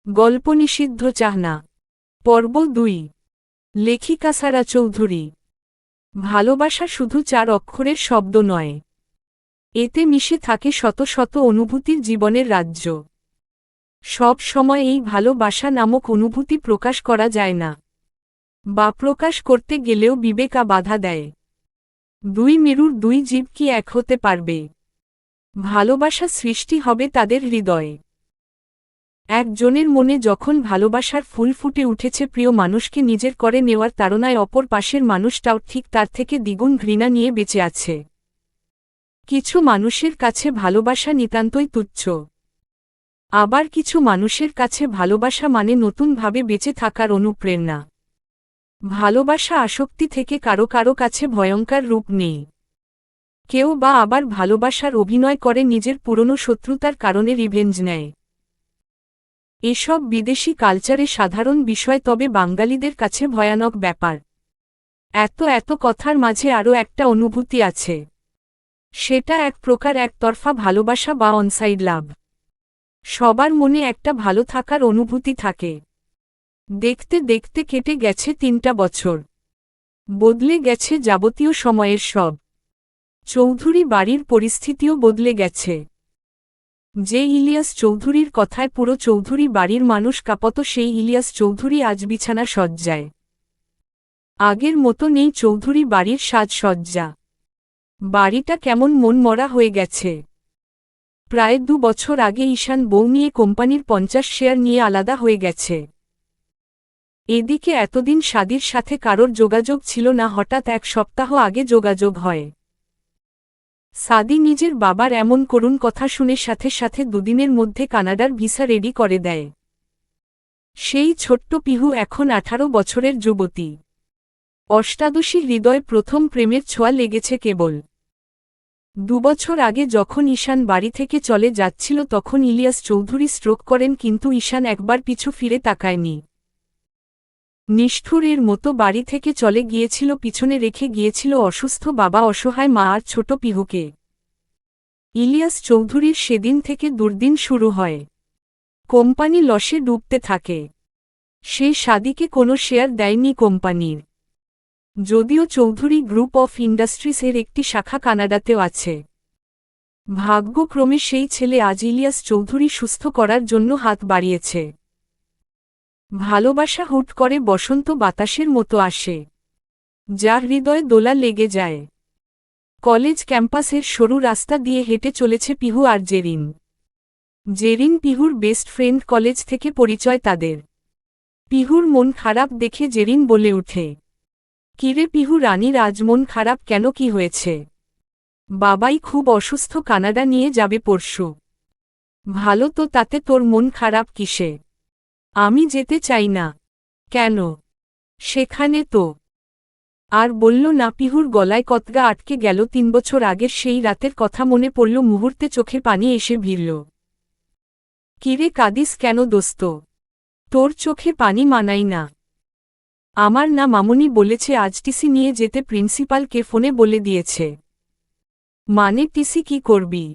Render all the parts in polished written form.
গল্প নিষিদ্ধ চাহনা পর্ব ২ লেখিকা সারা চৌধুরী। ভালোবাসা শুধু ৪ অক্ষরের শব্দ নয়, এতে মিশে থাকে শত শত অনুভূতির জীবনের রাজ্য। সব সময় এই ভালোবাসা নামক অনুভূতি প্রকাশ করা যায় না, বা প্রকাশ করতে গেলেও বিবেকা বাধা দেয়। দুই মেরুর দুই জীব কি এক হতে পারবে? ভালোবাসা সৃষ্টি হবে তাদের হৃদয়ে। একজনের মনে যখন ভালোবাসার ফুল ফুটে উঠেছে, প্রিয় মানুষকে নিজের করে নেওয়ার তাড়নায় অপর পাশের মানুষটাও ঠিক তার থেকে দ্বিগুণ ঘৃণা নিয়ে বেঁচে আছে। কিছু মানুষের কাছে ভালোবাসা নিতান্তই তুচ্ছ, আবার কিছু মানুষের কাছে ভালোবাসা মানে নতুনভাবে বেঁচে থাকার অনুপ্রেরণা। ভালোবাসা আসক্তি থেকে কারো কারো কাছে ভয়ঙ্কর রূপ নেই। কেউ বা আবার ভালোবাসার অভিনয় করে নিজের পুরনো শত্রুতার কারণে রিভেঞ্জ নেয়। এসব বিদেশি কালচারে সাধারণ বিষয়, তবে বাঙালিদের কাছে ভয়ানক ব্যাপার। এত কথার মাঝে আরও একটা অনুভূতি আছে, সেটা এক প্রকার একতরফা ভালোবাসা বা অনসাইড লাভ। সবার মনে একটা ভালো থাকার অনুভূতি থাকে। দেখতে দেখতে কেটে গেছে ৩টা বছর, বদলে গেছে যাবতীয় সময়ের সব। চৌধুরী বাড়ির পরিস্থিতিও বদলে গেছে। যে ইলিয়াস চৌধুরীর কথায় পুরো চৌধুরী বাড়ির মানুষ কাঁপত, সেই ইলিয়াস চৌধুরী আজ বিছানা সজ্জায়। আগের মতো নেই চৌধুরী বাড়ির সাজসজ্জা। বাড়িটা কেমন মনমরা হয়ে গেছে। প্রায় ২ বছর আগে ঈশান বউ নিয়ে কোম্পানির ৫০ শেয়ার নিয়ে আলাদা হয়ে গেছে। এদিকে এতদিন সাদির সাথে কারোর যোগাযোগ ছিল না, হঠাৎ ১ সপ্তাহ আগে যোগাযোগ হয়। সাদি নিজের বাবার এমন করুণ কথা শুনে সাথে সাথে দুদিনের মধ্যে কানাডার ভিসা রেডি করে দেয়। সেই ছোট্ট পিহু এখন ১৮ বছরের যুবতী। অষ্টাদশী হৃদয় প্রথম প্রেমের ছোঁয়া লেগেছে কেবল। ২ বছর আগে যখন ঈশান বাড়ি থেকে চলে যাচ্ছিল, তখন ইলিয়াস চৌধুরী স্ট্রোক করেন, কিন্তু ঈশান একবার পিছু ফিরে তাকায়নি। নিষ্ঠুর এর মতো বাড়ি থেকে চলে গিয়েছিল, পিছনে রেখে গিয়েছিল অসুস্থ বাবা, অসহায় মা আর ছোট পিহুকে। ইলিয়াস চৌধুরীর সেদিন থেকে দুর্দিন শুরু হয়। কোম্পানি লসে ডুবতে থাকে। সে সাদিকে কোনো শেয়ার দেয়নি কোম্পানির, যদিও চৌধুরী গ্রুপ অফ ইন্ডাস্ট্রিজ এর একটি শাখা কানাডাতেও আছে। ভাগ্যক্রমে সেই ছেলে আজ ইলিয়াস চৌধুরী সুস্থ করার জন্য হাত বাড়িয়েছে। ভালোবাসা হুট করে বসন্ত বাতাসের মতো আসে, যার হৃদয়ে দোলা লেগে যায়। কলেজ ক্যাম্পাসের সরু রাস্তা দিয়ে হেঁটে চলেছে পিহু আর জেরিন। জেরিন পিহুর বেস্ট ফ্রেন্ড, কলেজ থেকে পরিচয় তাদের। পিহুর মন খারাপ দেখে জেরিন বলে উঠে, কিরে পিহু রানীর আজ মন খারাপ কেন, কি হয়েছে? বাবাই খুব অসুস্থ, কানাডা নিয়ে যাবে পরশু। ভালো তো, তাতে তোর মন খারাপ কিসে? আমি যেতে চাই না। কেন? সেখানে তো। আর বলল না। পিহুর গলায় কতগা আটকে গেল। ৩ বছর আগের সেই রাতের কথা মনে পড়ল, মুহূর্তে চোখে পানি এসে ভিড়ল। কিরে কাঁদিস কেন দোস্ত? তোর চোখে পানি মানাই না। আমার না মামুনি বলেছে আজ টিসি নিয়ে যেতে, প্রিন্সিপালকে ফোনে বলে দিয়েছে। মানে টিসি কি করবি?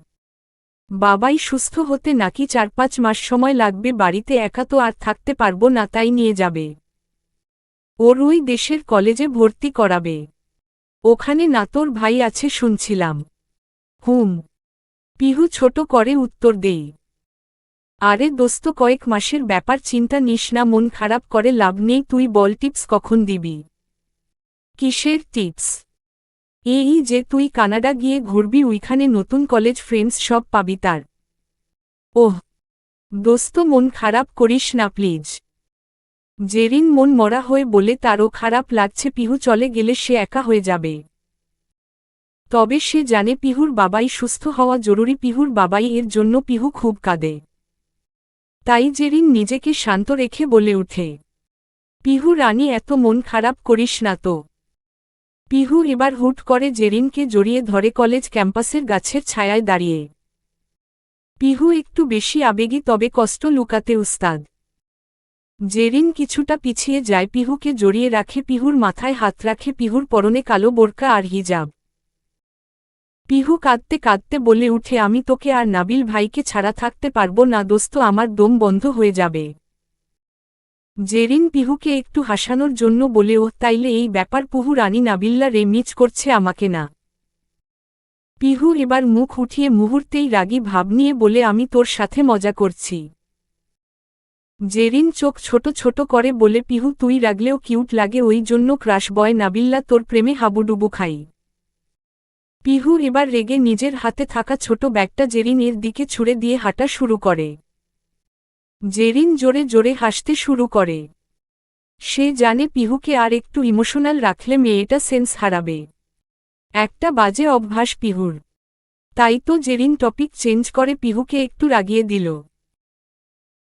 বাবাই সুস্থ হতে নাকি ৪-৫ মাস সময় লাগবে, বাড়িতে একা তো আর থাকতে পারবো না, তাই নিয়ে যাবে। ওর ওই দেশের কলেজে ভর্তি করাবে। ওখানে না তোর ভাই আছে শুনছিলাম। হুম। পিহু ছোট করে উত্তর দেই। আরে দোস্ত, কয়েক মাসের ব্যাপার, চিন্তা নিস না, মন খারাপ করে লাভ নেই। তুই বল টিপস কখন দিবি? কিসের টিপস? এই যে তুই কানাডা গিয়ে ঘুরবি, ওইখানে নতুন কলেজ ফ্রেন্ডস সব পাবি তার। ওহ দোস্ত, মন খারাপ করিস না প্লিজ। জেরিন মন মরা হয়ে বলে তারও খারাপ লাগছে, পিহু চলে গেলে সে একা হয়ে যাবে। তবে সে জানে পিহুর বাবাই সুস্থ হওয়া জরুরি, পিহুর বাবাই এর জন্য পিহু খুব কাঁদে। তাই জেরিন নিজেকে শান্ত রেখে বলে উঠে, পিহু রানী এত মন খারাপ করিস না তো। পিহু এবার হুট করে জেরিনকে জড়িয়ে ধরে, কলেজ ক্যাম্পাসের গাছের ছায়ায় দাঁড়িয়ে। পিহু একটু বেশি আবেগী, তবে কষ্ট লুকাতে উস্তাদ। জেরিন কিছুটা পিছিয়ে যায়, পিহুকে জড়িয়ে রাখে, পিহুর মাথায় হাত রাখে, পিহুর পরনে কালো বোরকা আর হিজাব। পিহু কাঁদতে কাঁদতে বলে উঠে, আমি তোকে আর নাবিল ভাইকে ছাড়া থাকতে পারবো না দোস্ত, আমার দম বন্ধ হয়ে যাবে। জেরিন পিহুকে একটু হাসানোর জন্য বলে, ও তাইলে এই ব্যাপার পুহু রানী নাবিল্লা রে মিচ করছে আমাকে না। পিহু এবার মুখ উঠিয়ে মুহূর্তেই রাগী ভাব নিয়ে বলে, আমি তোর সাথে মজা করছি। জেরিন চোখ ছোট ছোট করে বলে, পিহু তুই রাগলেও কিউট লাগে, ওই জন্য ক্রাশ বয় নাবিল্লা তোর প্রেমে হাবুডুবু খাই। পিহু এবার রেগে নিজের হাতে থাকা ছোট ব্যাগটা জেরিন এর দিকে ছুঁড়ে দিয়ে হাঁটা শুরু করে। জেরিন জোরে জোরে হাসতে শুরু করে। সে জানে পিহুকে আর একটু ইমোশনাল রাখলে মেয়েটা সেন্স হারাবে। একটা বাজে অভ্যাস পিহুর। তাই তো জেরিন টপিক চেঞ্জ করে পিহুকে একটু রাগিয়ে দিল।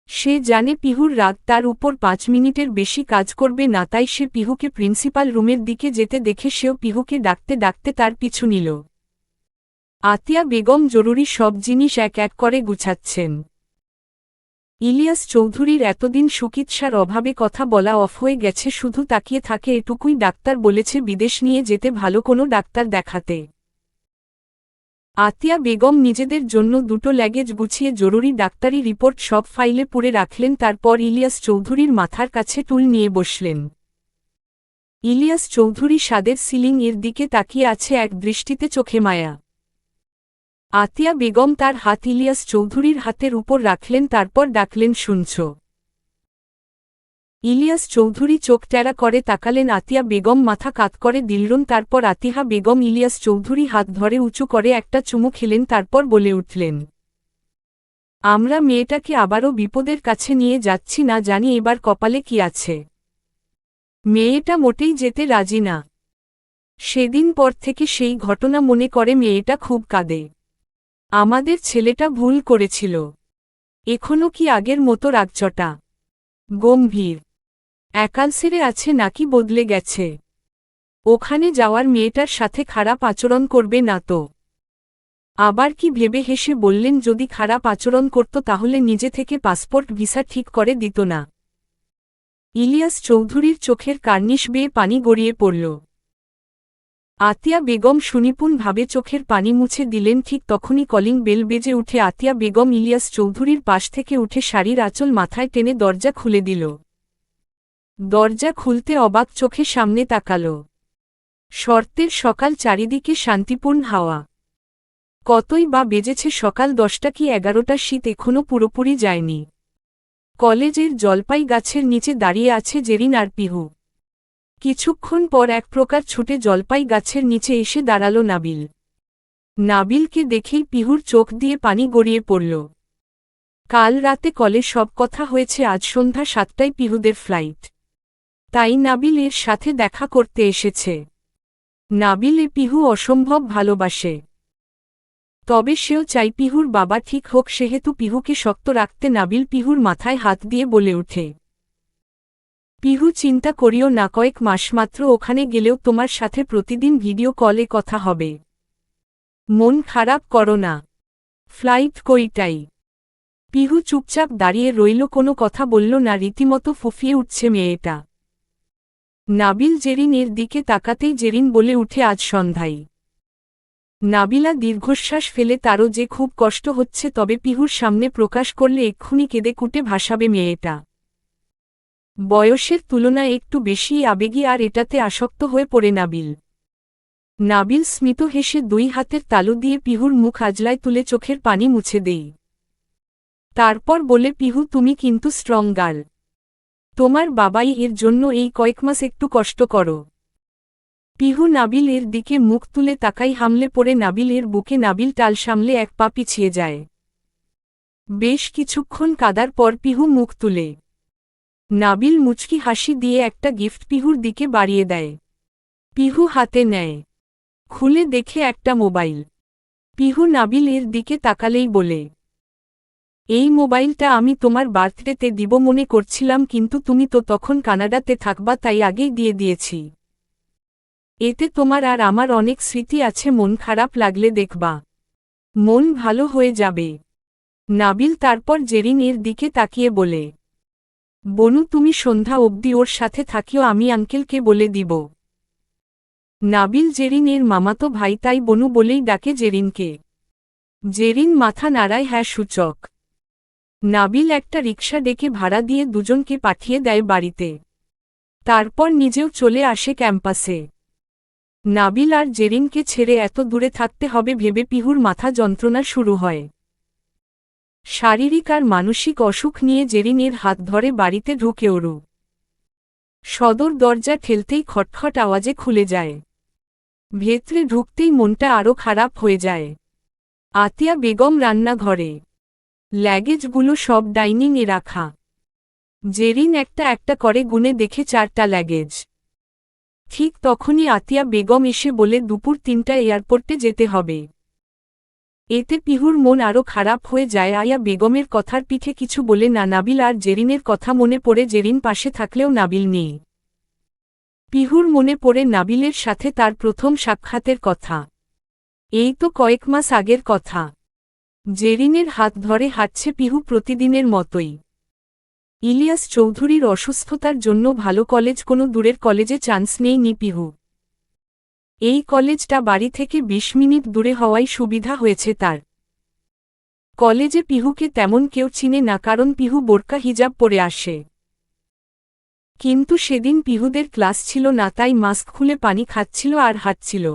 সে জানে পিহুর রাগ তার উপর 5 মিনিটের বেশি কাজ করবে না, তাই সে পিহুকে প্রিন্সিপাল রুমের দিকে যেতে দেখে সেও পিহুকে ডাকতে ডাকতে তার পিছু নিল। আতিয়া বেগম জরুরি সব জিনিস এক এক করে গুছাচ্ছেন। ইলিয়াস চৌধুরীর এতদিন চিকিৎসার অভাবে কথা বলা অফ হয়ে গেছে, শুধু তাকিয়ে থাকে এটুকুই, ডাক্তার বলেছে বিদেশ নিয়ে যেতে, ভালো কোনো ডাক্তার দেখাতে। আতিয়া বেগম নিজেদের জন্য দুটো ল্যাগেজ গুছিয়ে জরুরি ডাক্তারি রিপোর্ট সব ফাইলে পুরে রাখলেন, তারপর ইলিয়াস চৌধুরীর মাথার কাছে টুল নিয়ে বসলেন। ইলিয়াস চৌধুরী সাদের সিলিং এর দিকে তাকিয়ে আছে, এক দৃষ্টিতে চোখে মায়া। আতিয়া বেগম তার হাত ইলিয়াস চৌধুরীর হাতের উপর রাখলেন, তারপর ডাকলেন, শুনছ? ইলিয়াস চৌধুরী চোখ টেরা করে তাকালেন। আতিয়া বেগম মাথা কাত করে দিলরুন। তারপর আতিহা বেগম ইলিয়াস চৌধুরী হাত ধরে উঁচু করে একটা চুমু খেলেন, তারপর বলে উঠলেন, আমরা মেয়েটাকে আবারও বিপদের কাছে নিয়ে যাচ্ছি, না জানি এবার কপালে কি আছে। মেয়েটা মোটেই যেতে রাজি না। সেদিন পর থেকে সেই ঘটনা মনে করে মেয়েটা খুব কাঁদে। আমাদের ছেলেটা ভুল করেছিল। এখনো কি আগের মতো রাগচটা গম্ভীর একাল সেরে আছে নাকি বদলে গেছে? ওখানে যাওয়ার মেয়েটার সাথে খারাপ আচরণ করবে না তো? আবার কি ভেবে হেসে বললেন, যদি খারাপ আচরণ করত তাহলে নিজে থেকে পাসপোর্ট ভিসা ঠিক করে দিত না? ইলিয়াস চৌধুরীর চোখের কার্নিশ বেয়ে পানি গড়িয়ে পড়ল। আতিয়া বেগম সুনিপুণভাবে চোখের পানি মুছে দিলেন। ঠিক তখনই কলিং বেল বেজে উঠে আতিয়া বেগম ইলিয়াস চৌধুরীর পাশ থেকে উঠে শাড়ির আঁচল মাথায় টেনে দরজা খুলে দিল। দরজা খুলতে অবাক চোখে সামনে তাকাল। শর্তের সকাল, চারিদিকে শান্তিপূর্ণ হাওয়া। কতই বা বেজেছে সকাল 10টা কি 11টা, শীত এখনো পুরোপুরি যায়নি। কলেজের জলপাই গাছের নিচে দাঁড়িয়ে আছে জেরিন আর পিহু। কিছুক্ষণ পর এক প্রকার ছুটে জলপাই গাছের নিচে এসে দাঁড়াল নাবিল। নাবিলকে দেখেই পিহুর চোখ দিয়ে পানি গড়িয়ে পড়ল। কাল রাতে কলে সব কথা হয়েছে, আজ সন্ধ্যা 7টায় পিহুদের ফ্লাইট, তাই নাবিল এর সাথে দেখা করতে এসেছে। নাবিল এ পিহু অসম্ভব ভালোবাসে, তবে সেও চাই পিহুর বাবা ঠিক হোক, সেহেতু পিহুকে শক্ত রাখতে নাবিল পিহুর মাথায় হাত দিয়ে বলে ওঠে, পিহু চিন্তা করিও না, কয়েক মাস মাত্র ওখানে গেলেও তোমার সাথে প্রতিদিন ভিডিও কলে কথা হবে। মন খারাপ করো না। ফ্লাইট কইটাই? পিহু চুপচাপ দাঁড়িয়ে রইল, কোনো কথা বলল না, রীতিমতো ফুফিয়ে উঠছে মেয়েটা। নাবিল জেরিন এর দিকে তাকাতেই জেরিন বলে উঠে, আজ সন্ধ্যায়। নাবিলা দীর্ঘশ্বাস ফেলে, তারও যে খুব কষ্ট হচ্ছে, তবে পিহুর সামনে প্রকাশ করলে এক্ষুনি কেঁদে কুটে ভাসাবে মেয়েটা। বয়সের তুলনায় একটু বেশি আবেগী, আর এটাতে আসক্ত হয়ে পড়ে নাবিল। নাবিল স্মিত হেসে 2 হাতের তালু দিয়ে পিহুর মুখ আজলায় তুলে চোখের পানি মুছে দেই। তারপর বলে, পিহু তুমি কিন্তু স্ট্রং গার্ল, তোমার বাবাই এর জন্য এই কয়েক মাস একটু কষ্ট করো। পিহু নাবিল এর দিকে মুখ তুলে তাকাই, হামলে পড়ে নাবিল এর বুকে। নাবিল টাল সামলে এক পা পিছিয়ে যায়। বেশ কিছুক্ষণ কাদার পর পিহু মুখ তুলে। নাবিল মুচকি হাসি দিয়ে একটা গিফট পিহুর দিকে বাড়িয়ে দেয়। পিহু হাতে নেয়, খুলে দেখে একটা মোবাইল। পিহু নাবিল এর দিকে তাকালেই বলে, এই মোবাইলটা আমি তোমার বার্থডেতে দিব মনে করছিলাম, কিন্তু তুমি তো তখন কানাডাতে থাকবা, তাই আগেই দিয়ে দিয়েছি। এতে তোমার আর আমার অনেক স্মৃতি আছে, মন খারাপ লাগলে দেখবা, মন ভালো হয়ে যাবে। নাবিল তারপর জেরিন এর দিকে তাকিয়ে বলে, বনু তুমি সন্ধ্যা অবধি ওর সাথে থাকিও, আমি আঙ্কেলকে বলে দিব। নাবিল জেরিন এর মামাতো ভাই, তাই বনু বলেই ডাকে জেরিনকে। জেরিন মাথা নাড়ায় হ্যাঁ সূচক। নাবিল একটা রিকশা ডেকে ভাড়া দিয়ে দুজনকে পাঠিয়ে দেয় বাড়িতে। তারপর নিজেও চলে আসে ক্যাম্পাসে। নাবিল আর জেরিনকে ছেড়ে এত দূরে থাকতে হবে ভেবে পিহুর মাথা যন্ত্রণা শুরু হয়। শারীরিক আর মানসিক অসুখ নিয়ে জেরিনের হাত ধরে বাড়িতে ঢুকে ওরু। সদর দরজা ঠেলতেই খটখট আওয়াজে খুলে যায়। ভেতরে ঢুকতেই মনটা আরও খারাপ হয়ে যায়। আতিয়া বেগম রান্নাঘরে। ল্যাগেজগুলো সব ডাইনিংয়ে রাখা। জেরিন একটা একটা করে গুনে দেখে 4টা ল্যাগেজ। ঠিক তখনই আতিয়া বেগম এসে বলে দুপুর 3টায় এয়ারপোর্টে যেতে হবে। এতে পিহুর মন আরও খারাপ হয়ে যায়। আয়া বেগমের কথার পিঠে কিছু বলে না। নাবিল আর জেরিনের কথা মনে পড়ে। জেরিন পাশে থাকলেও নাবিল নেই। পিহুর মনে পড়ে নাবিলের সাথে তার প্রথম সাক্ষাতের কথা। এই তো কয়েক মাস আগের কথা। জেরিনের হাত ধরে হাঁটছে পিহু প্রতিদিনের মতোই। ইলিয়াস চৌধুরীর অসুস্থতার জন্য ভালো কলেজ কোনো দূরের কলেজে চান্স নেয়নি পিহু। এই কলেজটা বাড়ি থেকে 20 মিনিট দূরে হওয়ায় সুবিধা হয়েছে তার। কলেজে পিহুকে তেমন কেউ চিনে না, কারণ পিহু বোরকা হিজাব পরে আসে। কিন্তু সেদিন পিহুদের ক্লাস ছিল না, তাই মাস্ক খুলে পানি খাচ্ছিল আর হাঁটছিল।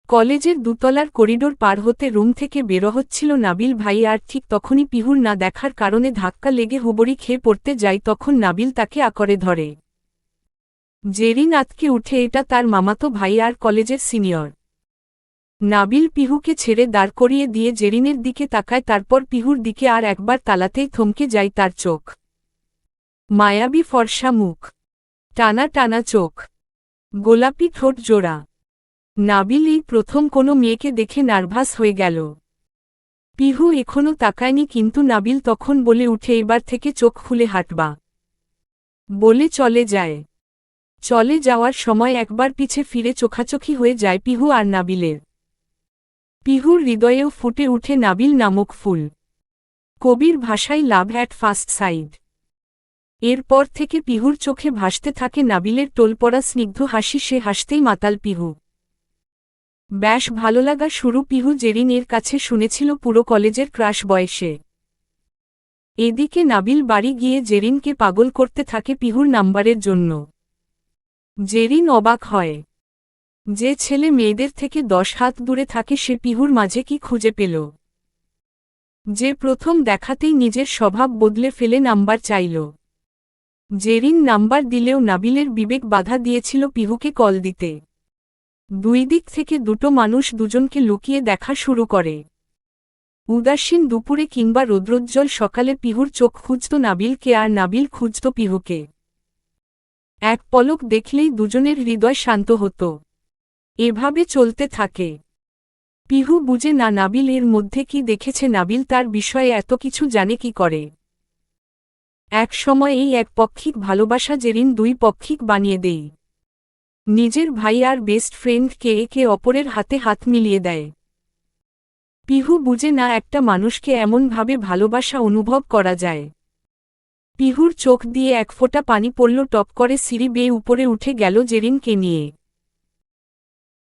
কলেজের দুতলার করিডোর পার হতে রুম থেকে বের হচ্ছিল নাবিল ভাই, আর ঠিক তখনই পিহুর না দেখার কারণে ধাক্কা লেগে হুবড়ি খেয়ে পড়তে যায়। তখন নাবিল তাকে আকরে ধরে। জেরিন আতকে উঠে, এটা তার মামাতো ভাই আর কলেজের সিনিয়র। নাবিল পিহুকে ছেড়ে দাঁড় করিয়ে দিয়ে জেরিনের দিকে তাকায়, তারপর পিহুর দিকে আর একবার তালাতেই থমকে যায় তার চোখ। মায়াবী ফর্সা মুখ, টানা টানা চোখ, গোলাপি ঠোঁট জোড়া। নাবিল এই প্রথম কোনো মেয়েকে দেখে নার্ভাস হয়ে গেল। পিহু এখনও তাকায়নি, কিন্তু নাবিল তখন বলে উঠে, এবার থেকে চোখ খুলে হাঁটবা। বলে চলে যায়। চলে যাওয়ার সময় একবার পিছে ফিরে চোখাচোখি হয়ে যায় পিহু আর নাবিলের। পিহুর হৃদয়েও ফুটে উঠে নাবিল নামক ফুল। কবির ভাষায় লাভ অ্যাট ফার্স্ট সাইট। এরপর থেকে পিহুর চোখে ভাসতে থাকে নাবিলের টোলপড়া স্নিগ্ধ হাসি। সে হাসতেই মাতাল পিহু। বেশ ভালোলাগা শুরু। পিহু জেরিন এর কাছে শুনেছিল পুরো কলেজের ক্রাশ বয়সে। এদিকে নাবিল বাড়ি গিয়ে জেরিনকে পাগল করতে থাকে পিহুর নাম্বারের জন্য। জেরিন অবাক হয়। যে ছেলে মেয়েদের থেকে 10 হাত দূরে থাকে সে পিহুর মাঝে কি খুঁজে পেল, যে প্রথম দেখাতেই নিজের স্বভাব বদলে ফেলে নাম্বার চাইল। জেরিন নাম্বার দিলেও নাবিলের বিবেক বাধা দিয়েছিল পিহুকে কল দিতে। দুই দিক থেকে দুটো মানুষ দুজনকে লুকিয়ে দেখা শুরু করে। উদাসীন দুপুরে কিংবা রৌদ্রোজ্জ্বল সকালে পিহুর চোখ খুঁজত নাবিলকে আর নাবিল খুঁজত পিহুকে। এক পলক দেখলেই দুজনের হৃদয় শান্ত হতো। এভাবে চলতে থাকে। পিহু বুঝে না নাবিল এর মধ্যে কি দেখেছে, নাবিল তার বিষয়ে এত কিছু জানে কি করে। এক সময় এই একপক্ষিক ভালোবাসা জেরিন দুই পক্ষিক বানিয়ে দেয়। নিজের ভাই আর বেস্ট ফ্রেন্ডকে একে অপরের হাতে হাত মিলিয়ে দেয়। পিহু বুঝে না একটা মানুষকে এমনভাবে ভালোবাসা অনুভব করা যায়। পিহুর চোখ দিয়ে এক ফোঁটা পানি পড়ল, টপ করে সিঁড়ি বেয়ে উপরে উঠে গেল জেরিনকে নিয়ে।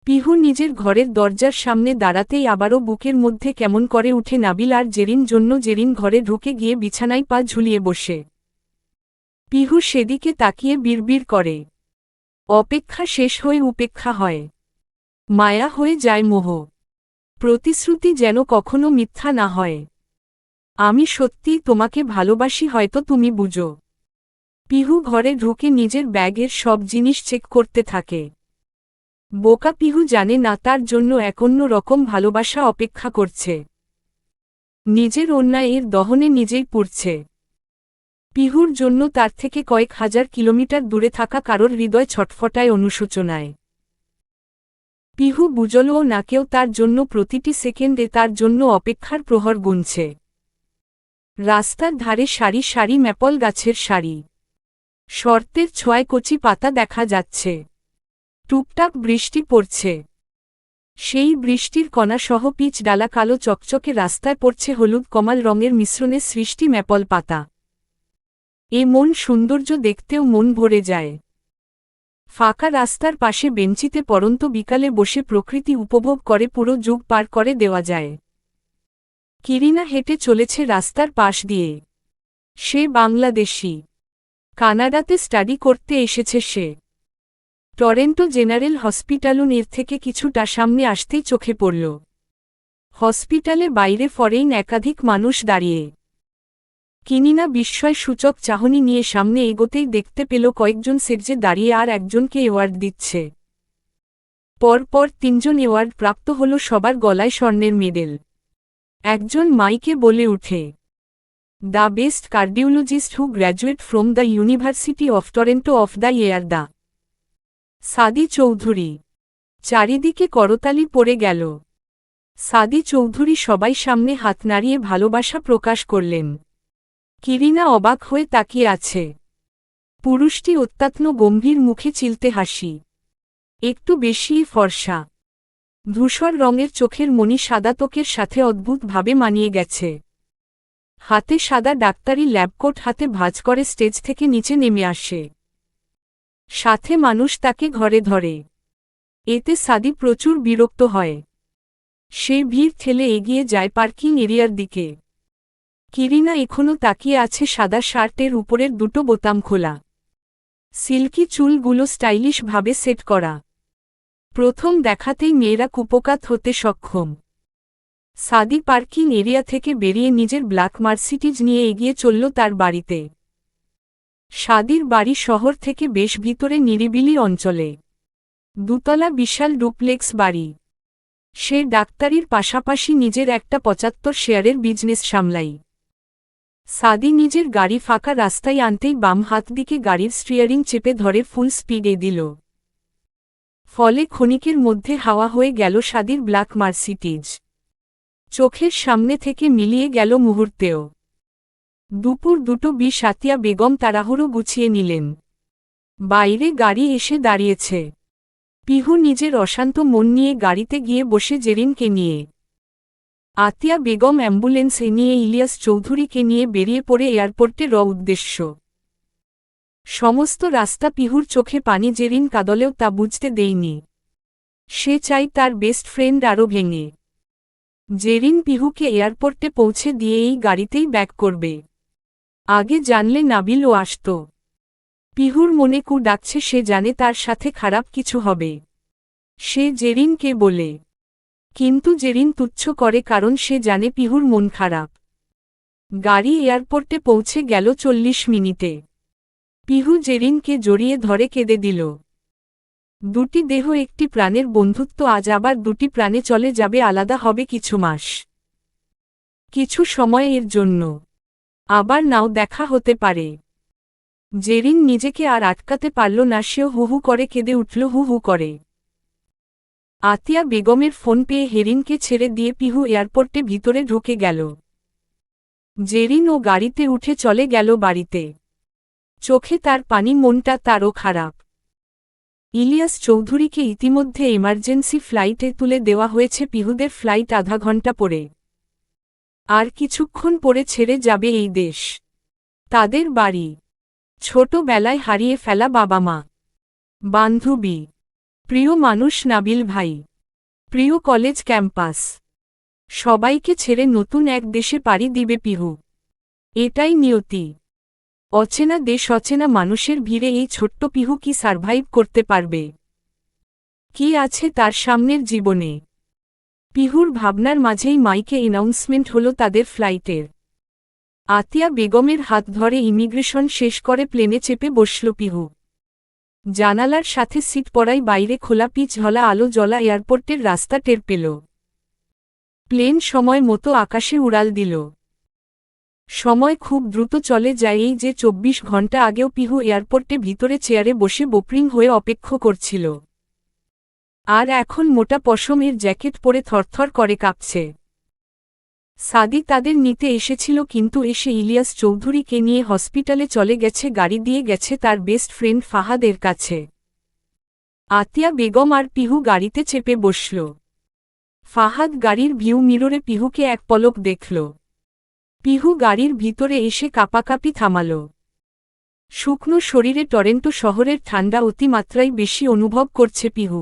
পিহু নিজের ঘরের দরজার সামনে দাঁড়াতেই আবারও বুকের মধ্যে কেমন করে উঠে নাবিল আর জেরিন জন্য। জেরিন ঘরে ঢুকে গিয়ে বিছানায় পা ঝুলিয়ে বসে। পিহু সেদিকে তাকিয়ে বিড়বিড় করে। অপেক্ষা শেষ হয়ে উপেক্ষা হয়। মায়া হয়ে যায় মোহ। প্রতিশ্রুতি যেন কখনো মিথ্যা না হয়। আমি সত্যিই তোমাকে ভালোবাসি, হয়তো তুমি বুঝো। পিহু ঘরে ঢুকে নিজের ব্যাগের সব জিনিস চেক করতে থাকে। বোকা পিহু জানে না তার জন্য এক অন্য রকম ভালোবাসা অপেক্ষা করছে। নিজের অন্যায়ের দহনে নিজেই পুড়ছে। পিহুর জন্য তার থেকে কয়েক হাজার কিলোমিটার দূরে থাকা কারোর হৃদয় ছটফটায় অনুশোচনায়। পিহু বুঝলও না কেউ তার জন্য প্রতিটি সেকেন্ডে তার জন্য অপেক্ষার প্রহর গুনছে। রাস্তার ধারে সারি সারি ম্যাপল গাছের সারি। শর্তের ছোঁয়ায় কচি পাতা দেখা যাচ্ছে। টুকটাক বৃষ্টি পড়ছে। সেই বৃষ্টির কণাসহ পিচ ডালা কালো চকচকে রাস্তায় পড়ছে হলুদ কমাল রঙের মিশ্রণে সৃষ্টি ম্যাপল পাতা। এ মন সৌন্দর্য দেখতেও মন ভরে যায়। ফাঁকা রাস্তার পাশে বেঞ্চিতে পড়ন্ত বিকালে বসে প্রকৃতি উপভোগ করে পুরো যুগ পার করে দেওয়া যায়। কিরিনা হেঁটে চলেছে রাস্তার পাশ দিয়ে। সে বাংলাদেশি। কানাডাতে স্টাডি করতে এসেছে সে। টরেন্টো জেনারেল হসপিটালুন এর থেকে কিছুটা সামনে আসতেই চোখে পড়ল হসপিটালে বাইরে ফরেইন একাধিক মানুষ দাঁড়িয়ে। কিনিনা বিস্ময়সূচক চাহনি নিয়ে সামনে এগোতেই দেখতে পেল কয়েকজন সেজে দাঁড়িয়ে আর একজনকে অ্যাওয়ার্ড দিচ্ছে। পরপর তিনজন অ্যাওয়ার্ড প্রাপ্ত হল, সবার গলায় স্বর্ণের মেডেল। একজন মাইকে বলে উঠে, the best cardiologist who graduate from the university of Toronto of the year the সাদি চৌধুরী। চারিদিকে করতালি পড়ে গেল। সাদি চৌধুরী সবাই সামনে হাত নাড়িয়ে ভালোবাসা প্রকাশ করলেন। কিরিনা অবাক হয়ে তাকিয়ে আছে। পুরুষটি অত্যন্ত গম্ভীর মুখে চিলতে হাসি। একটু বেশিই ফর্সা। ধূসর রঙের চোখের মণি সাদা ত্বকের সাথে অদ্ভুতভাবে মানিয়ে গেছে। হাতে সাদা ডাক্তারি ল্যাবকোট হাতে ভাঁজ করে স্টেজ থেকে নিচে নেমে আসে। সাথে মানুষ তাকে ঘরে ধরে। এতে সাদি প্রচুর বিরক্ত হয়। সে ভিড় ঠেলে এগিয়ে যায় পার্কিং এরিয়ার দিকে। কিরিনা এখনও তাকিয়ে আছে, সাদা শার্টের উপরের দুটো বোতাম খোলা। সিল্কি চুলগুলো স্টাইলিশভাবে সেট করা। প্রথম দেখাতেই মেয়েরা কুপোকাত হতে সক্ষম। সাদি পার্কিং এরিয়া থেকে বেরিয়ে নিজের ব্ল্যাক মার্সিডিজ নিয়ে এগিয়ে চলল তার বাড়িতে। সাদির বাড়ি শহর থেকে বেশ ভিতরে নিরিবিলি অঞ্চলে। দুতলা বিশাল ডুপ্লেক্স বাড়ি। সে ডাক্তারির পাশাপাশি নিজের একটা ৭৫ শেয়ারের বিজনেস সামলাই। সাদি নিজের গাড়ি ফাঁকা রাস্তায় আনতেই বাম হাত দিকে গাড়ির স্টিয়ারিং চেপে ধরে ফুল স্পিডে দিল। ফলে ক্ষণিকের মধ্যে হাওয়া হয়ে গেল সাদির ব্ল্যাক মার্সিডিজ। চোখের সামনে থেকে মিলিয়ে গেল মুহূর্তেও। দুপুর ২:২০ আতিয়া বেগম তাড়াহুড়ো গুছিয়ে নিলেন। বাইরে গাড়ি এসে দাঁড়িয়েছে। পিহু নিজের অশান্ত মন নিয়ে গাড়িতে গিয়ে বসে জেরিনকে নিয়ে। আতিয়া বেগম অ্যাম্বুলেন্সে নিয়ে ইলিয়াস চৌধুরীকে নিয়ে বেরিয়ে পড়ে এয়ারপোর্টে উদ্দেশ্য। সমস্ত রাস্তা পিহুর চোখে পানি, জেরিন কাঁদলেও তা বুঝতে দেয়নি। সে চাই তার বেস্ট ফ্রেন্ড আরও ভেঙে। জেরিন পিহুকে এয়ারপোর্টে পৌঁছে দিয়ে এই গাড়িতেই ব্যাক করবে। আগে জানলে নাবিলও আসত। পিহুর মনে কু ডাকছে, সে জানে তার সাথে খারাপ কিছু হবে। সে জেরিনকে বলে, কিন্তু জেরিন তুচ্ছ করে, কারণ সে জানে পিহুর মন খারাপ। গাড়ি এয়ারপোর্টে পৌঁছে গেল ৪০ মিনিটে। পিহু জেরিনকে জড়িয়ে ধরে কেঁদে দিল। দুটি দেহ, একটি প্রাণের বন্ধুত্ব আজ আবার দুটি প্রাণে চলে যাবে, আলাদা হবে কিছু মাস, কিছু সময় এর জন্য। আবার নাও দেখা হতে পারে। জেরিন নিজেকে আর আটকাতে পারল না, সেও হু হু করে কেঁদে উঠল, হু হু করে। আতিয়া বেগমের ফোন পেয়ে হেরিনকে ছেড়ে দিয়ে পিহু এয়ারপোর্টে ভিতরে ঢুকে গেল। জেরিন ও গাড়িতে উঠে চলে গেল বাড়িতে। চোখে তার পানি, মনটা তারও খারাপ। ইলিয়াস চৌধুরীকে ইতিমধ্যে এমার্জেন্সি ফ্লাইটে তুলে দেওয়া হয়েছে। পিহুদের ফ্লাইট আধা ঘন্টা পরে। আর কিছুক্ষণ পরে ছেড়ে যাবে এই দেশ। তাদের বাড়ি, ছোটবেলায় হারিয়ে ফেলা বাবা মা, বান্ধবী, প্রিয় মানুষ নাবিল ভাই, প্রিয় কলেজ ক্যাম্পাস, সবাইকে ছেড়ে নতুন এক দেশে পাড়ি দিবে পিহু। এটাই নিয়তি। অচেনা দেশ, অচেনা মানুষের ভিড়ে এই ছোট্ট পিহু কি সারভাইভ করতে পারবে? কি আছে তার সামনের জীবনে? পিহুর ভাবনার মাঝেই মাইকে অ্যানাউন্সমেন্ট হলো তাদের ফ্লাইটের। আতিয়া বেগমের হাত ধরে ইমিগ্রেশন শেষ করে প্লেনে চেপে বসল পিহু। জানালার সাথে সিট পড়ায় বাইরে খোলা পিচ, ঝলা আলো জ্বলা এয়ারপোর্টের রাস্তা টের পেল। প্লেন সময় মতো আকাশে উড়াল দিল। সময় খুব দ্রুত চলে যায়। এই যে ২৪ ঘন্টা আগেও পিহু এয়ারপোর্টে ভিতরে চেয়ারে বসে বোপ্রিং হয়ে অপেক্ষা করছিল, আর এখন মোটা পশমের জ্যাকেট পরে থরথর করে কাঁপছে। সাদি তাদের নিতে এসেছিল, কিন্তু এসে ইলিয়াস চৌধুরীকে নিয়ে হসপিটালে চলে গেছে। গাড়ি দিয়ে গেছে তার বেস্ট ফ্রেন্ড ফাহাদের কাছে। আতিয়া বেগম আর পিহু গাড়িতে চেপে বসল। ফাহাদ গাড়ির ভিউ মিররে পিহুকে এক পলক দেখল। পিহু গাড়ির ভিতরে এসে কাঁপাকাঁপি থামাল। শুকনো শরীরে টরেন্টো শহরের ঠান্ডা অতিমাত্রায় বেশি অনুভব করছে পিহু।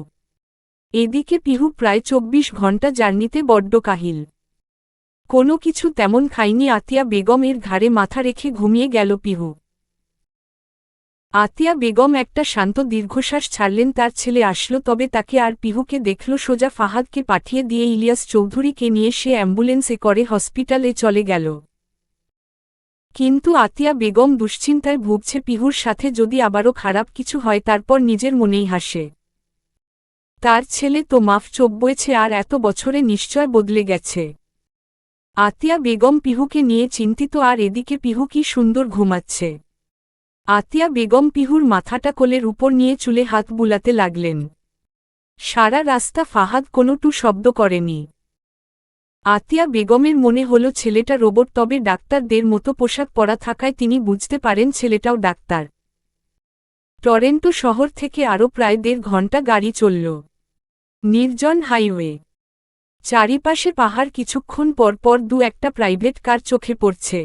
এদিকে পিহু প্রায় ২৪ ঘন্টা জার্নিতে বড্ড কাহিল। কোনো কিছু তেমন খায়নি আতিয়া বেগমের ঘাড়ে মাথা রেখে ঘুমিয়ে গেল পিহু। আতিয়া বেগম একটা শান্ত দীর্ঘশ্বাস ছাড়লেন। তার ছেলে আসলো, তবে তাকে আর পিহুকে দেখল সোজা ফাহাদকে পাঠিয়ে দিয়ে ইলিয়াস চৌধুরীকে নিয়ে সে অ্যাম্বুলেন্সে করে হসপিটালে চলে গেল। কিন্তু আতিয়া বেগম দুশ্চিন্তায় ভুগছে, পিহুর সাথে যদি আবারও খারাপ কিছু হয়। তারপর নিজের মনেই হাসে, তার ছেলে তো মাফ চোখ বইছে আর এত বছরে নিশ্চয় বদলে গেছে। আতিয়া বেগম পিহুকে নিয়ে চিন্তিত, আর এদিকে পিহু কি সুন্দর ঘুমাচ্ছে। আতিয়া বেগম পিহুর মাথাটা কোলের উপর নিয়ে চুলে হাত বুলাতে লাগলেন। সারা রাস্তা ফাহাদ কোনো টু শব্দ করেনি। আতিয়া বেগমের মনে হলো ছেলেটা রোবট, তবে ডাক্তারদের মতো পোশাক পরা থাকায় তিনি বুঝতে পারেন ছেলেটাও ডাক্তার। টরেন্টো শহর থেকে আরও প্রায় ১.৫ ঘণ্টা গাড়ি চলল। নির্জন হাইওয়ে, চারিপাশে পাহাড়, কিছুক্ষণ পর পর একটা প্রাইভেট কার চোখে পড়ছে।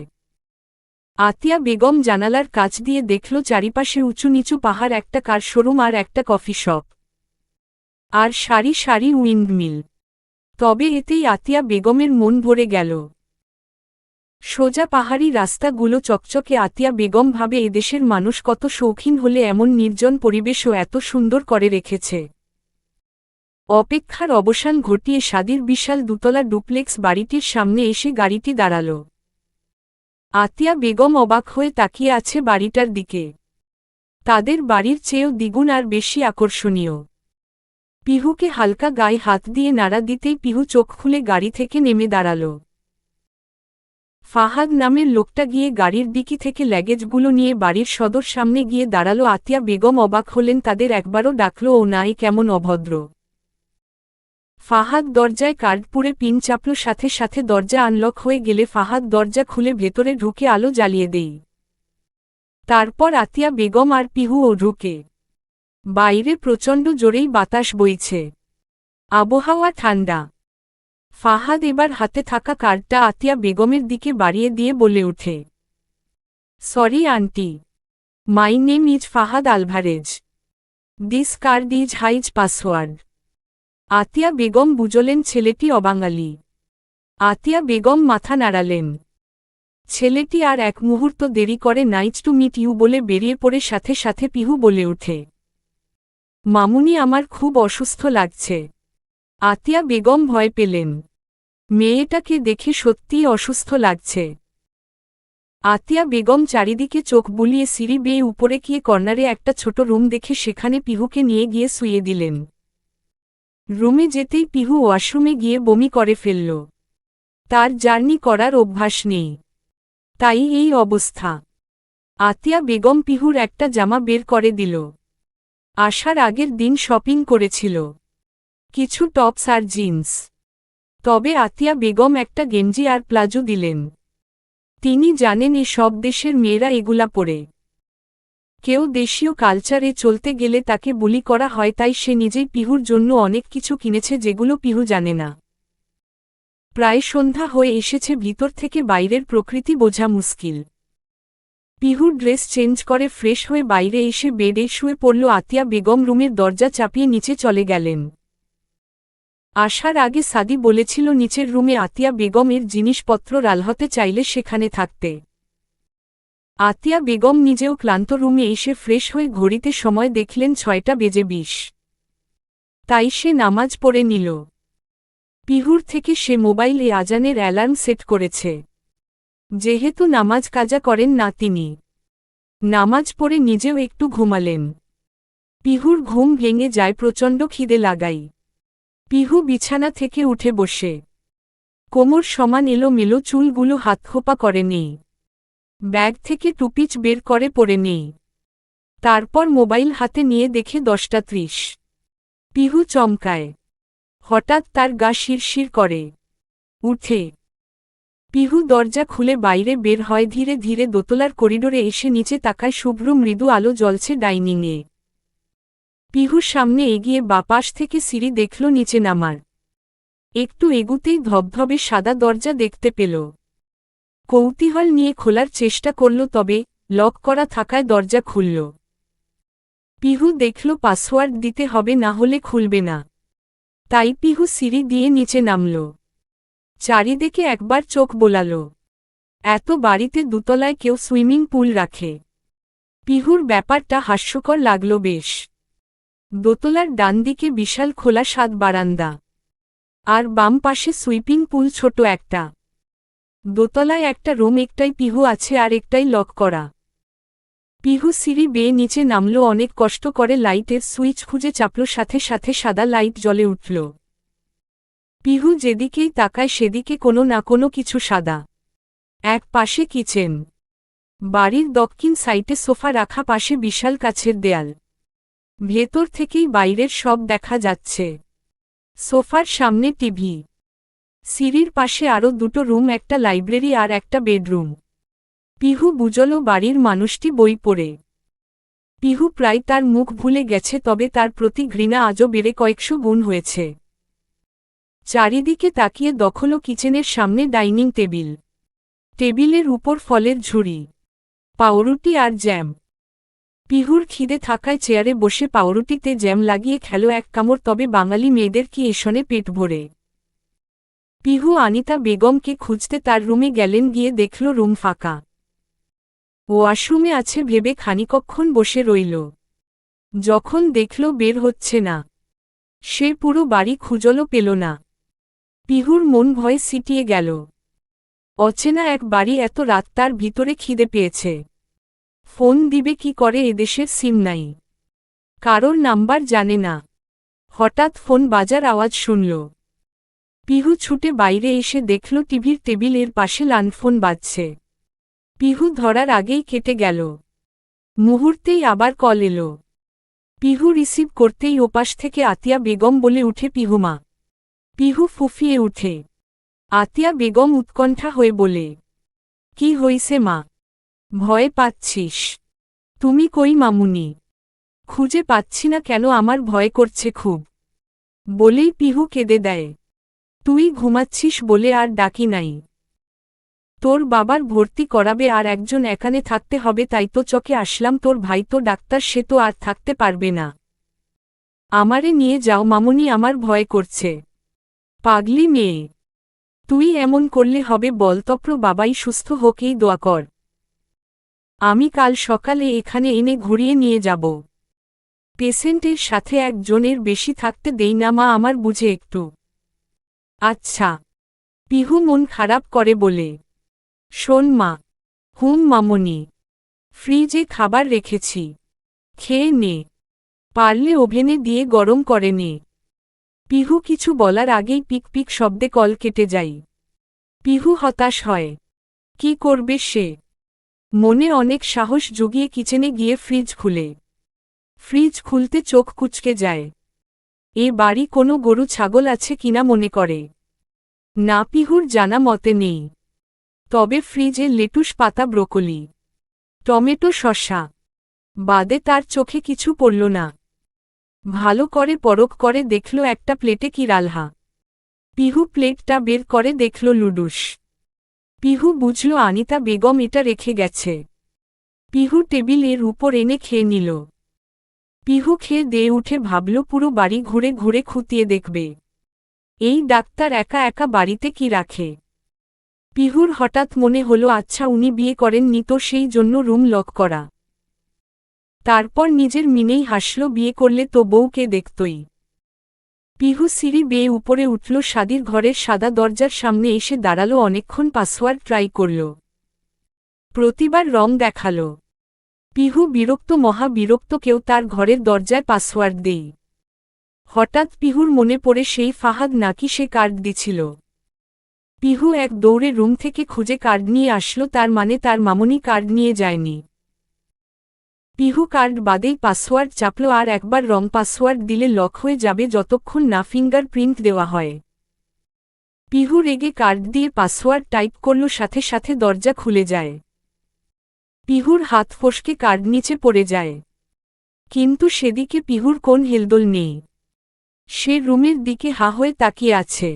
আতিয়া বেগম জানালার কাছ দিয়ে দেখল চারিপাশে উঁচু নিচু পাহাড়, একটা কার শোরুম আর একটা কফি শপ, আর সারি সারি উইন্ডমিল। তবে এতেই আতিয়া বেগমের মন ভরে গেল। সোজা পাহাড়ি রাস্তাগুলো চকচকে। আতিয়া বেগম ভাবে এদেশের মানুষ কত শৌখিন হলে এমন নির্জন পরিবেশও এত সুন্দর করে রেখেছে। অপেক্ষার অবসান ঘটিয়ে সাদির বিশাল দুতলা ডুপ্লেক্স বাড়িটির সামনে এসে গাড়িটি দাঁড়াল। আতিয়া বেগম অবাক হয়ে তাকিয়ে আছে বাড়িটার দিকে। তাদের বাড়ির চেয়েও দ্বিগুণ আর বেশি আকর্ষণীয়। পিহুকে হালকা গায়ে হাত দিয়ে নাড়া দিতেই পিহু চোখ খুলে গাড়ি থেকে নেমে দাঁড়াল। ফাহাদ নামের লোকটা গিয়ে গাড়ির ডিকি থেকে লাগেজগুলো নিয়ে বাড়ির সদর সামনে গিয়ে দাঁড়াল। আতিয়া বেগম অবাক হলেন, তাদের একবারও ডাকল ও নাই, কেমন অভদ্র। ফাহাদ দরজায় কার্ড পুড়ে পিন চাপল, সাথে সাথে দরজা আনলক হয়ে গেলে ফাহাদ দরজা খুলে ভেতরে ঢুকে আলো জ্বালিয়ে দেই। তারপর আতিয়া বেগম আর পিহুও ঢুকে। বাইরে প্রচণ্ড জোরেই বাতাস বইছে, আবহাওয়া ঠান্ডা। ফাহাদ এবার হাতে থাকা কার্ডটা আতিয়া বেগমের দিকে বাড়িয়ে দিয়ে বলে ওঠে, sorry aunty, my name is Fahad Alvarez, this card is his password. Atiya Begum বুঝলেন ছেলেটি অবাঙালি। আতিয়া বেগম মাথা নাড়ালেন। ছেলেটি আর এক মুহূর্ত দেরি করে নাইস টু মিট ইউ বলে বেরিয়ে পড়ে। সাথে সাথে পিহু বলে ওঠে, মামুনি আমার খুব অসুস্থ লাগছে। আতিয়া বেগম ভয় পেলেন, মেয়েটাকে দেখে সত্যিই অসুস্থ লাগছে। আতিয়া বেগম চারিদিকে চোখ বুলিয়ে সিঁড়ি বেয়ে উপরে গিয়ে কর্নারে একটা ছোট রুম দেখে সেখানে পিহুকে নিয়ে গিয়ে শুইয়ে দিলেন। রুমে যেতেই পিহু ওয়াশরুমে গিয়ে বমি করে ফেলল। তার জার্নি করার অভ্যাস নেই, তাই এই অবস্থা। আতিয়া বেগম পিহুর একটা জামা বের করে দিল। আসার আগের দিন শপিং করেছিল, কিছু টপস আর জিন্স। তবে আতিয়া বেগম একটা গেঞ্জি আর প্লাজো দিলেন। তিনি জানেন সব দেশের মেয়েরা এগুলা পরে। কেউ দেশীয় কালচারে চলতে গেলে তাকে বুলি করা হয়, তাই সে নিজেই পিহুর জন্য অনেক কিছু কিনেছে যেগুলো পিহু জানে না। প্রায় সন্ধ্যা হয়ে এসেছে, ভিতর থেকে বাইরের প্রকৃতি বোঝা মুশকিল। পিহু ড্রেস চেঞ্জ করে ফ্রেশ হয়ে বাইরে এসে বেডে শুয়ে পড়ল। আতিয়া বেগম রুমের দরজা চাপিয়ে নিচে চলে গেলেন। আসার আগে সাদি বলেছিল নিচের রুমে আতিয়া বেগমের জিনিসপত্র রালহতে চাইলে সেখানে থাকতে। আতিয়া বেগম নিজেও ক্লান্ত রুমে এসে ফ্রেশ হয়ে ঘড়িতে সময় দেখলেন 6:20। তাই সে নামাজ পড়ে নিল। পিহুর থেকে সে মোবাইলে আজানের অ্যালার্ম সেট করেছে। যেহেতু নামাজ কাজা করেন না তিনি, নামাজ পড়ে নিজেও একটু ঘুমালেন। পিহুর ঘুম ভেঙে যায় প্রচণ্ড খিদে লাগাই। পিহু বিছানা থেকে উঠে বসে কোমর সমান এলোমেলো চুলগুলো হাতখোপা করে নেই। ব্যাগ থেকে টুপিচ বের করে পরে নেই। তারপর মোবাইল হাতে নিয়ে দেখে 10:30। পিহু চমকায়। হঠাৎ তার গা শিরশির করে উঠে। পিহু দরজা খুলে বাইরে বের হয়। ধীরে ধীরে দোতলার করিডোরে এসে নিচে তাকায়। শুভ্র মৃদু আলো জ্বলছে ডাইনিংয়ে। পিহুর সামনে এগিয়ে বাপাশ থেকে সিঁড়ি দেখল নিচে নামার। একটু এগুতেই ধবধবে সাদা দরজা দেখতে পেল। কৌতূহল নিয়ে খোলার চেষ্টা করল, তবে লক করা থাকায় দরজা খুলল। পিহু দেখল পাসওয়ার্ড দিতে হবে, না হলে খুলবে না। তাই পিহু সিঁড়ি দিয়ে নিচে নামল। চারিদিকে একবার চোখ বোলালো। এত বাড়িতে দুতলায় কেউ সুইমিং পুল রাখে। পিহুর ব্যাপারটা হাস্যকর লাগল বেশ। দোতলার ডান দিকে বিশাল খোলা সাত বারান্দা, আর বাম পাশে সুইপিং পুল ছোট একটা। দোতলায় একটা রুম, একটাই পিহু আছে আর একটাই লক করা। পিহু সিঁড়ি বেয়ে নিচে নামল, অনেক কষ্ট করে লাইটের সুইচ খুঁজে চাপল, সাথে সাথে সাদা লাইট জ্বলে উঠল। পিহু যেদিকেই তাকায় সেদিকে কোনো না কোনো কিছু সাদা। এক পাশে কিচেন, বাড়ির দক্ষিণ সাইডে সোফা রাখা, পাশে বিশাল কাছের দেয়াল। ভেতর থেকেই বাইরের সব দেখা যাচ্ছে। সোফার সামনে টিভি। সিঁড়ির পাশে আরও দুটো রুম, একটা লাইব্রেরি আর একটা বেডরুম। পিহু বুঝল বাড়ির মানুষটি বই পড়ে। পিহু প্রায় তার মুখ ভুলে গেছে, তবে তার প্রতি ঘৃণা আজও বেড়ে কয়েকশো গুণ হয়েছে। চারিদিকে তাকিয়ে দখল কিচেনের সামনে ডাইনিং টেবিল। টেবিলের উপর ফলের ঝুড়ি, পাউরুটি আর জ্যাম। পিহুর খিদে থাকায় চেয়ারে বসে পাউরুটিতে জ্যাম লাগিয়ে খেল এক কামড়। তবে বাঙালি মেয়েদের কি এসনে পেট ভরে? পিহু আনিতা বেগমকে খুঁজতে তার রুমে গেলেন, গিয়ে দেখল রুম ফাঁকা। ওয়াশরুমে আছে ভেবে খানিকক্ষণ বসে রইল। যখন দেখল বের হচ্ছে না, সে পুরো বাড়ি খুঁজল, পেল না। পিহুর মন ভয়ে সিটিয়ে গেল। অচেনা এক বাড়ি, এত রাত, তার ভিতরে খিদে পেয়েছে। ফোন দিবে কি করে? এদেশের সিম নাই, কারোর নাম্বার জানে না। হঠাৎ ফোন বাজার আওয়াজ শুনল। পিহু ছুটে বাইরে এসে দেখল টিভির টেবিলের পাশে ল্যান্ডফোন বাজছে। পিহু ধরার আগেই কেটে গেল। মুহূর্তেই আবার কল এলো। পিহু রিসিভ করতেই ওপাশ থেকে আতিয়া বেগম বলে উঠে, পিহুমা। পিহু ফুফিয়ে উঠে। আতিয়া বেগম উৎকণ্ঠা হয়ে বলে, কি হইছে মা? ভয় পাচ্ছিস? তুমি কই মামুনি? খুঁজে পাচ্ছি না কেন? আমার ভয় করছে খুব, বলেই পিহু কেঁদে দেয়। তুই ঘুমাচ্ছিস বলে আর ডাকি নাই। তোর বাবার ভর্তি করাবে আর একজন এখানে থাকতে হবে, তাই তো চকে আসলাম। তোর ভাই তো ডাক্তার, সে তো আর থাকতে পারবে না। আমারে নিয়ে যাও মামুনি, আমার ভয় করছে। পাগলি মেয়ে, তুই এমন করলে হবে বল? তপ্র বাবাই সুস্থ হোকেই দোয়া কর। আমি কাল সকালে এখানে এনে ঘুরিয়ে নিয়ে যাব। পেশেন্টের সাথে একজনের বেশি থাকতে দেই না মা, আমার বুঝে একটু। আচ্ছা। পিহু মন খারাপ করে বলে, শোন মা। হুম মামুনি, ফ্রিজে খাবার রেখেছি, খেয়ে নে। পারলে ওভেনে দিয়ে গরম করে নে। পিহু কিছু বলার আগেই পিক পিক শব্দে কল কেটে যায়। পিহু হতাশ হয়। কি করবে সে? মনে অনেক সাহস জুগিয়ে কিচেনে গিয়ে ফ্রিজ খুলে। ফ্রিজ খুলতে চোখ কুঁচকে যায়। এ বাড়ি কোনো গরু ছাগল আছে কিনা মনে করে। না, পিহুর জানা মতে নেই। তবে ফ্রিজে লেটুস পাতা, ব্রোকলি, টমেটো, শসা বাদে তার চোখে কিছু পড়ল না। ভালো করে পরখ করে দেখল একটা প্লেটে কি রালহা। পিহু প্লেটটা বের করে দেখল লুডুস। পিহু বুঝল আনিতা বেগম এটা রেখে গেছে। পিহু টেবিলের উপর এনে খেয়ে নিল। পিহু খেয়ে দিয়ে উঠে ভাবল পুরো বাড়ি ঘুরে ঘুরে খুঁটিয়ে দেখবে। এই ডাক্তার একা একা বাড়িতে কি রাখে? পিহুর হঠাৎ মনে হলো, আচ্ছা উনি বিয়ে করেননি তো, সেই জন্য রুম লক করা। তারপর নিজের মিনেই হাসল, বিয়ে করলে তো বউকে দেখতই। পিহু সিঁড়ি বেয়ে উপরে উঠল, শাদির ঘরের সাদা দরজার সামনে এসে দাঁড়ালো, অনেকক্ষণ পাসওয়ার্ড ট্রাই করল। প্রতিবার রং দেখাল। পিহু বিরক্ত, মহা বিরক্ত, কেউ তার ঘরের দরজায় পাসওয়ার্ড দেই। হঠাৎ পিহুর মনে পড়ে সেই ফাহাদ নাকি সে কার্ড দিছিল। পিহু এক দৌড়ে রুম থেকে খুঁজে কার্ড নিয়ে আসলো, তার মানে তার মামুনি কার্ড নিয়ে যায়নি। পিহু কার্ড বাদেই পাসওয়ার্ড চাপল, আর একবার রং পাসওয়ার্ড দিলে লক হয়ে যাবে যতক্ষণ না ফিঙ্গারপ্রিন্ট দেওয়া হয়। পিহু রেগে কার্ড দিয়ে পাসওয়ার্ড টাইপ করল, সাথে সাথে দরজা খুলে যায়। পিহুর হাত ফসকে কার্ড নিচে পড়ে যায়। কিন্তু সেদিকে পিহুর কোন হেলদোল নেই। সে রুমের দিকে হা হয়ে তাকিয়ে আছে।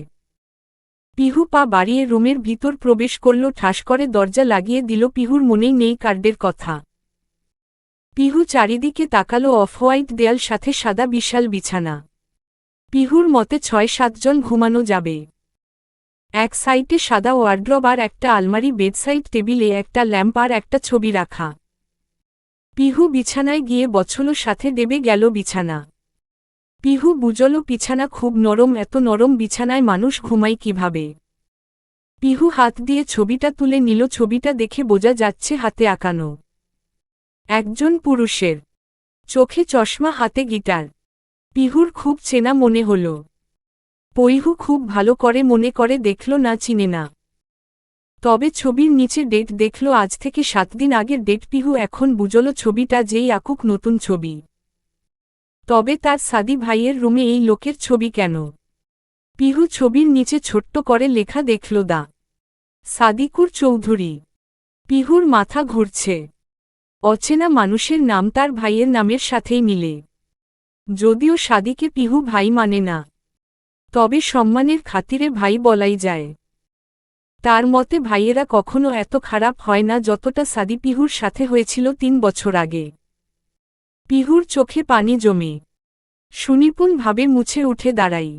পিহু পা বাড়িয়ে রুমের ভিতর প্রবেশ করল, ঠাস করে দরজা লাগিয়ে দিল। পিহুর মনেই নেই কার্ডের কথা। পিহু চারিদিকে তাকালো, অফ হোয়াইট দেয়াল, সাথে সাদা বিশাল বিছানা। পিহুর মতে ৬-৭ জন ঘুমানো যাবে। এক সাইডে সাদা ওয়ার্ড্রব আর একটা আলমারি, বেডসাইড টেবিলে একটা ল্যাম্প আর একটা ছবি রাখা। পিহু বিছানায় গিয়ে বছল, সাথে দেবে গেল বিছানা। পিহু বুঝল বিছানা খুব নরম, এত নরম বিছানায় মানুষ ঘুমায় কিভাবে। পিহু হাত দিয়ে ছবিটা তুলে নিল, ছবিটা দেখে বোঝা যাচ্ছে হাতে আঁকানো একজন পুরুষের। চোখে চশমা, হাতে গিটার। পিহুর খুব চেনা মনে হল। পিহু খুব ভালো করে মনে করে দেখল না, চিনে না। তবে ছবির নিচে ডেট দেখল, আজ থেকে 7 দিন আগের ডেট। পিহু এখন বুঝল ছবিটা যেই আঁকুক নতুন ছবি। তবে তার সাদি ভাইয়ের রুমে এই লোকের ছবি কেন? পিহু ছবির নিচে ছোট্ট করে লেখা দেখল, দা সাদিকুর চৌধুরী। পিহুর মাথা ঘুরছে। অচেনা মানুষের নাম তার ভাইয়ের নামের সাথেই মিলে। যদিও সাদিকে পিহু ভাই মানে না, তবে সম্মানের খাতিরে ভাই বলাই যায়। তার মতে ভাইয়েরা কখনো এত খারাপ হয় না যতটা সাদি পিহুর সাথে হয়েছিল 3 বছর আগে। পিহুর চোখে পানি জমে। সুনিপুণভাবে মুছে উঠে দাঁড়াই।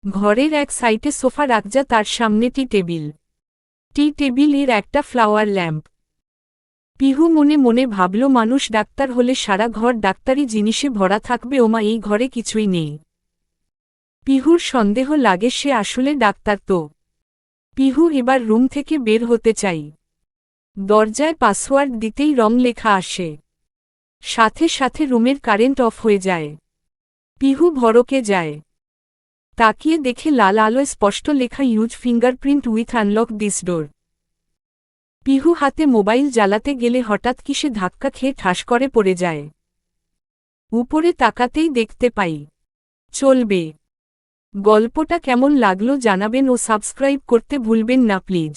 ঘরের এক সাইডে সোফা রাখজা, তার সামনে টি টেবিলের একটা ফ্লাওয়ার ল্যাম্প। পিহু মনে মনে ভাবল, মানুষ ডাক্তার হলে সারা ঘর ডাক্তারি জিনিসে ভরা থাকবে, ওমা এই ঘরে কিছুই নেই। পিহুর সন্দেহ লাগে সে আসলে ডাক্তার তো। পিহু এবার রুম থেকে বের হতে চাই। দরজায় পাসওয়ার্ড দিতেই রং লেখা আসে। সাথে সাথে রুমের কারেন্ট অফ হয়ে যায়। পিহু ভড়কে যায়। তাকিয়ে দেখে লাল আলোয় স্পষ্ট লেখা, use fingerprint with unlock this ডোর। পিহু হাতে মোবাইল জ্বালাতে গেলে হঠাৎ কিসে ধাক্কা খেয়ে ঠাস করে পড়ে যায়। উপরে তাকাতেই দেখতে পাই। চলবে। গল্পটা কেমন লাগলো জানাবেন ও সাবস্ক্রাইব করতে ভুলবেন না প্লিজ।